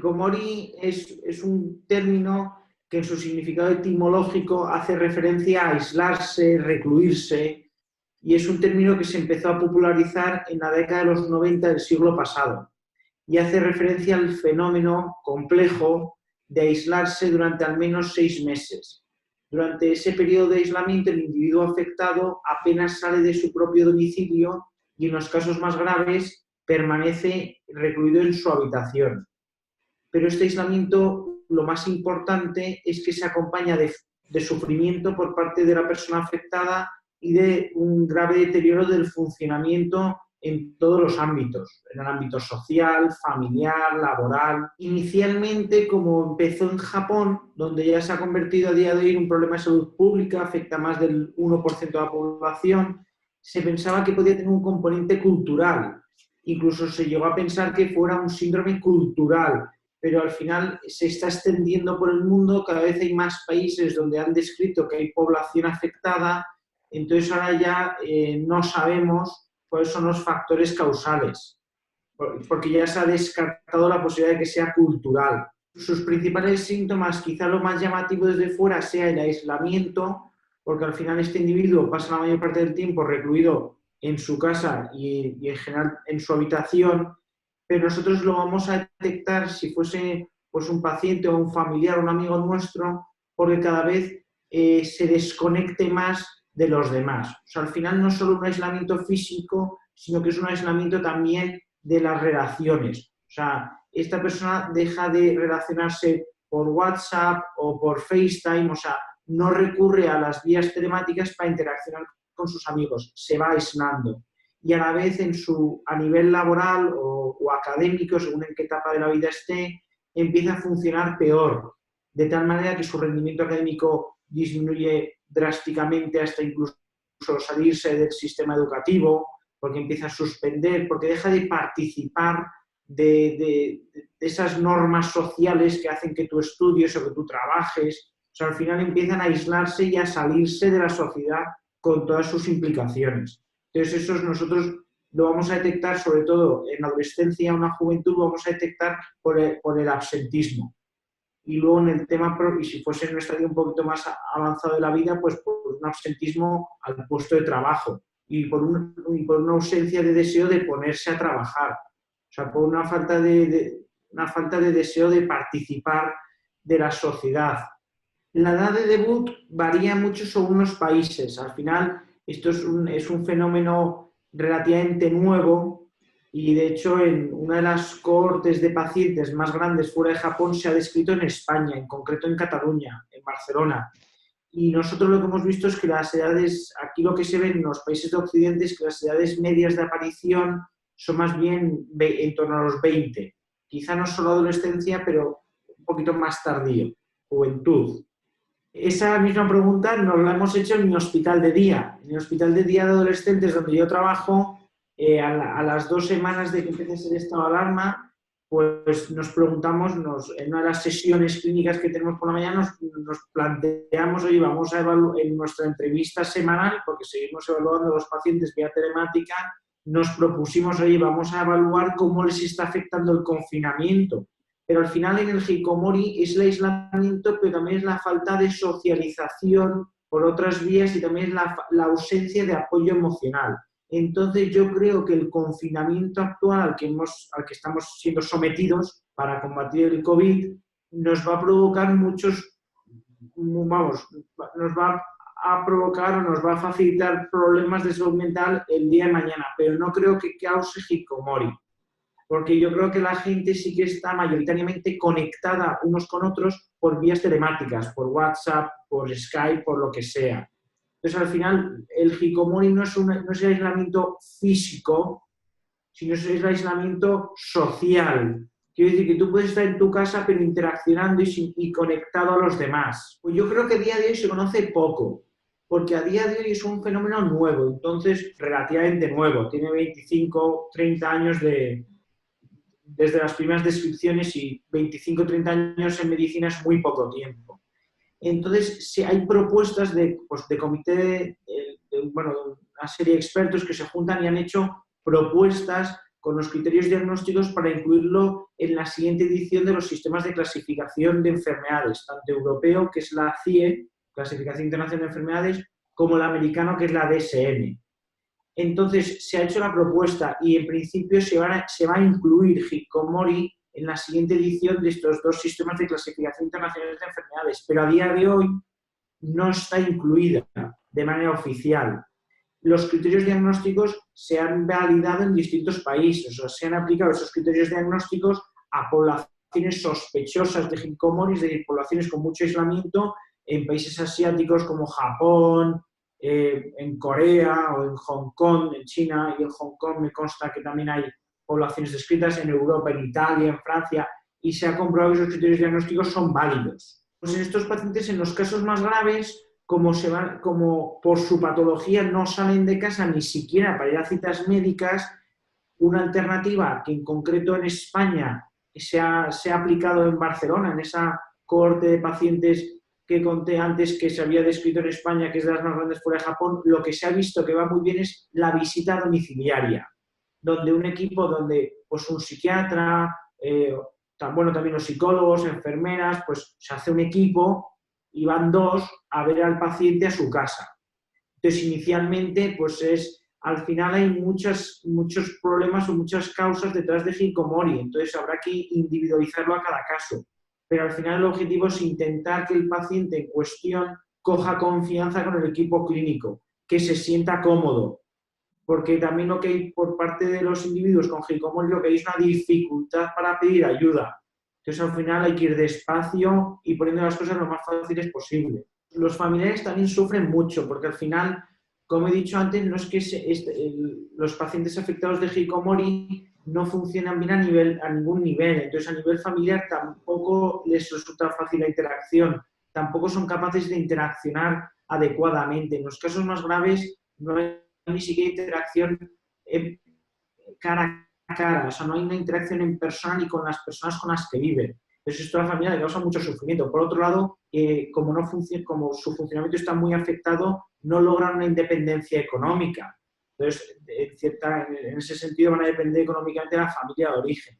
hikikomori es un término que en su significado etimológico hace referencia a aislarse, recluirse, y es un término que se empezó a popularizar en la década de los 90 del siglo pasado y hace referencia al fenómeno complejo de aislarse durante al menos 6 meses. Durante ese periodo de aislamiento, el individuo afectado apenas sale de su propio domicilio y, en los casos más graves, permanece recluido en su habitación. Pero este aislamiento, lo más importante es que se acompaña de sufrimiento por parte de la persona afectada y de un grave deterioro del funcionamiento en todos los ámbitos, en el ámbito social, familiar, laboral. Inicialmente, como empezó en Japón, donde ya se ha convertido a día de hoy en un problema de salud pública, afecta a más del 1% de la población, se pensaba que podía tener un componente cultural. Incluso se llegó a pensar que fuera un síndrome cultural, pero al final se está extendiendo por el mundo, cada vez hay más países donde han descrito que hay población afectada, entonces ahora ya no sabemos cuáles son los factores causales, porque ya se ha descartado la posibilidad de que sea cultural. Sus principales síntomas, quizá lo más llamativo desde fuera, sea el aislamiento, porque al final este individuo pasa la mayor parte del tiempo recluido en su casa y en general en su habitación, pero nosotros lo vamos a detectar si fuese pues, un paciente o un familiar o un amigo nuestro, porque cada vez se desconecte más de los demás. O sea, al final no es solo un aislamiento físico, sino que es un aislamiento también de las relaciones. O sea, esta persona deja de relacionarse por WhatsApp o por FaceTime, o sea, no recurre a las vías telemáticas para interaccionar con sus amigos, se va aislando. Y a la vez a nivel laboral o académico, según en qué etapa de la vida esté, empieza a funcionar peor, de tal manera que su rendimiento académico disminuye drásticamente hasta incluso salirse del sistema educativo, porque empieza a suspender, porque deja de participar de esas normas sociales que hacen que tú estudies o que tú trabajes. O sea, al final empiezan a aislarse y a salirse de la sociedad con todas sus implicaciones. Entonces, eso nosotros lo vamos a detectar, sobre todo en la adolescencia o en la juventud, lo vamos a detectar por el absentismo. Y luego en el tema, y si fuese en un estadio un poquito más avanzado de la vida, pues por un absentismo al puesto de trabajo y por una ausencia de deseo de ponerse a trabajar. O sea, por una falta de deseo de participar de la sociedad. La edad de debut varía mucho según los países. Al final, esto es un fenómeno relativamente nuevo y, de hecho, en una de las cohortes de pacientes más grandes fuera de Japón se ha descrito en España, en concreto en Cataluña, en Barcelona. Y nosotros lo que hemos visto es que las edades, aquí lo que se ve en los países de Occidente es que las edades medias de aparición son más bien en torno a los 20. Quizá no solo adolescencia, pero un poquito más tardío, juventud. Esa misma pregunta nos la hemos hecho en mi hospital de día. En el hospital de día de adolescentes donde yo trabajo, a las 2 semanas de que empiece el estado de alarma, pues nos preguntamos, en una de las sesiones clínicas que tenemos por la mañana, nos planteamos, oye, vamos a evaluar en nuestra entrevista semanal, porque seguimos evaluando a los pacientes vía telemática, nos propusimos, oye, vamos a evaluar cómo les está afectando el confinamiento. Pero al final en el hikikomori es el aislamiento, pero también es la falta de socialización por otras vías y también es la ausencia de apoyo emocional. Entonces yo creo que el confinamiento actual al que estamos siendo sometidos para combatir el COVID nos va a provocar nos va a provocar o nos va a facilitar problemas de salud mental el día de mañana, pero no creo que cause hikikomori. Porque yo creo que la gente sí que está mayoritariamente conectada unos con otros por vías telemáticas, por WhatsApp, por Skype, por lo que sea. Entonces, al final, el hikikomori no es el aislamiento físico, sino es el aislamiento social. Quiero decir que tú puedes estar en tu casa, pero interaccionando y conectado a los demás. Pues yo creo que a día de hoy se conoce poco, porque a día de hoy es un fenómeno nuevo, entonces relativamente nuevo. Tiene 25, 30 años desde las primeras descripciones y 25 o 30 años en medicina es muy poco tiempo. Entonces, si hay propuestas de comité, una serie de expertos que se juntan y han hecho propuestas con los criterios diagnósticos para incluirlo en la siguiente edición de los sistemas de clasificación de enfermedades, tanto europeo, que es la CIE, Clasificación Internacional de Enfermedades, como el americano, que es la DSM. Entonces, se ha hecho la propuesta y en principio se va a incluir Hikikomori en la siguiente edición de estos dos sistemas de clasificación internacional de enfermedades, pero a día de hoy no está incluida de manera oficial. Los criterios diagnósticos se han validado en distintos países, o sea, se han aplicado esos criterios diagnósticos a poblaciones sospechosas de Hikikomori, es decir, poblaciones con mucho aislamiento en países asiáticos como Japón, en Corea o en Hong Kong, en China, y en Hong Kong me consta que también hay poblaciones descritas en Europa, en Italia, en Francia, y se ha comprobado que esos criterios diagnósticos son válidos. Pues en estos pacientes, en los casos más graves, como por su patología no salen de casa ni siquiera para ir a citas médicas, una alternativa que en concreto en España se ha aplicado en Barcelona, en esa cohorte de pacientes que conté antes que se había descrito en España, que es de las más grandes fuera de Japón, lo que se ha visto que va muy bien es la visita domiciliaria, donde un equipo, donde pues un psiquiatra, también los psicólogos, enfermeras, pues se hace un equipo y van dos a ver al paciente a su casa. Entonces, inicialmente, pues al final hay muchos problemas o muchas causas detrás de Hikikomori, entonces habrá que individualizarlo a cada caso. Pero al final el objetivo es intentar que el paciente en cuestión coja confianza con el equipo clínico, que se sienta cómodo, porque también lo que hay por parte de los individuos con Hikikomori, lo que hay es una dificultad para pedir ayuda. Entonces al final hay que ir despacio y poniendo las cosas lo más fáciles posible. Los familiares también sufren mucho, porque al final, como he dicho antes, no es que los pacientes afectados de Hikikomori no funcionan bien a ningún nivel. Entonces, a nivel familiar tampoco les resulta fácil la interacción, tampoco son capaces de interaccionar adecuadamente. En los casos más graves no hay ni siquiera interacción cara a cara, o sea, no hay una interacción en persona ni con las personas con las que viven. Entonces, esto a la familia le causa mucho sufrimiento. Por otro lado, como su funcionamiento está muy afectado, no logran una independencia económica. Entonces, en ese sentido van a depender económicamente de la familia de origen.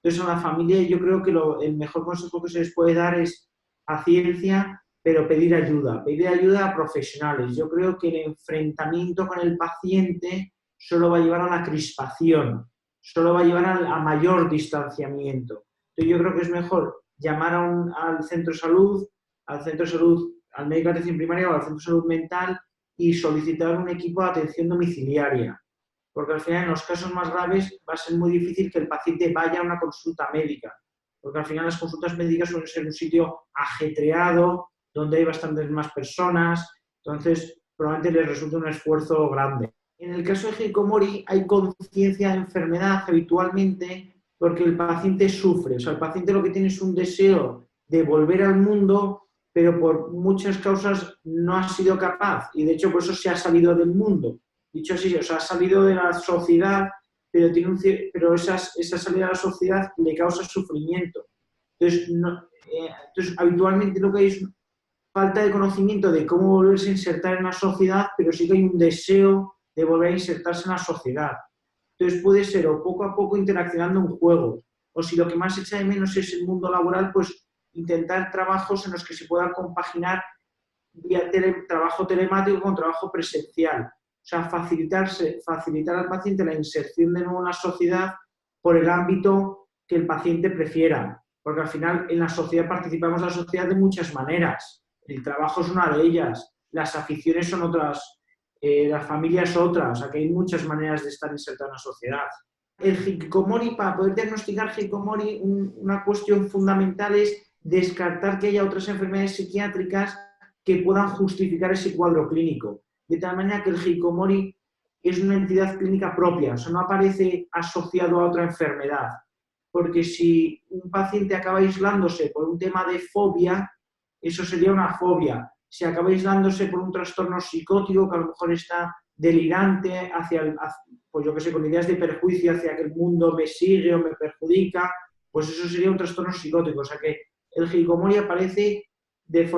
Entonces, a la familia yo creo que el mejor consejo que se les puede dar es paciencia, pero pedir ayuda a profesionales. Yo creo que el enfrentamiento con el paciente solo va a llevar a la crispación, solo va a llevar a mayor distanciamiento. Entonces, yo creo que es mejor llamar al centro de salud, al médico de atención primaria o al centro de salud mental y solicitar un equipo de atención domiciliaria. Porque al final, en los casos más graves, va a ser muy difícil que el paciente vaya a una consulta médica. Porque al final las consultas médicas suelen ser un sitio ajetreado, donde hay bastantes más personas, entonces probablemente les resulte un esfuerzo grande. En el caso de Hikikomori hay conciencia de enfermedad habitualmente porque el paciente sufre. O sea, el paciente lo que tiene es un deseo de volver al mundo, pero por muchas causas no ha sido capaz y de hecho por eso se ha salido del mundo. Dicho así, o sea, ha salido de la sociedad, pero esa salida de la sociedad le causa sufrimiento. Entonces, habitualmente lo que hay es falta de conocimiento de cómo volverse a insertar en la sociedad, pero sí que hay un deseo de volver a insertarse en la sociedad. Entonces puede ser o poco a poco interaccionando en juegos, o si lo que más echa de menos es el mundo laboral, pues intentar trabajos en los que se pueda compaginar trabajo telemático con trabajo presencial. O sea, facilitar al paciente la inserción de nuevo en la sociedad por el ámbito que el paciente prefiera. Porque al final en la sociedad participamos en la sociedad de muchas maneras. El trabajo es una de ellas, las aficiones son otras, la familia es otra, o sea que hay muchas maneras de estar insertado en la sociedad. El Hikikomori, para poder diagnosticar Hikikomori, una cuestión fundamental es descartar que haya otras enfermedades psiquiátricas que puedan justificar ese cuadro clínico. De tal manera que el Hikikomori es una entidad clínica propia, o sea, no aparece asociado a otra enfermedad. Porque si un paciente acaba aislándose por un tema de fobia, eso sería una fobia. Si acaba aislándose por un trastorno psicótico que a lo mejor está delirante pues yo qué sé, con ideas de perjuicio hacia que el mundo me sigue o me perjudica, pues eso sería un trastorno psicótico. O sea que el Hikikomori aparece es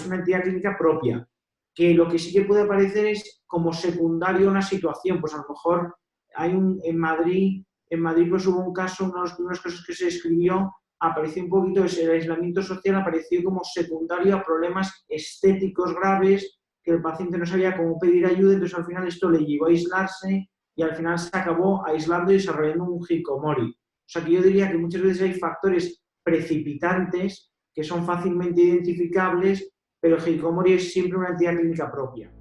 una entidad clínica propia, que lo que sí que puede aparecer es como secundario a una situación. Pues a lo mejor en Madrid En Madrid pues hubo un caso, uno de los primeros casos que se escribió, apareció un poquito, el aislamiento social apareció como secundario a problemas estéticos graves, que el paciente no sabía cómo pedir ayuda, entonces al final esto le llevó a aislarse y al final se acabó aislando y desarrollando un hikikomori. O sea que yo diría que muchas veces hay factores precipitantes que son fácilmente identificables, pero el hikikomori es siempre una entidad clínica propia.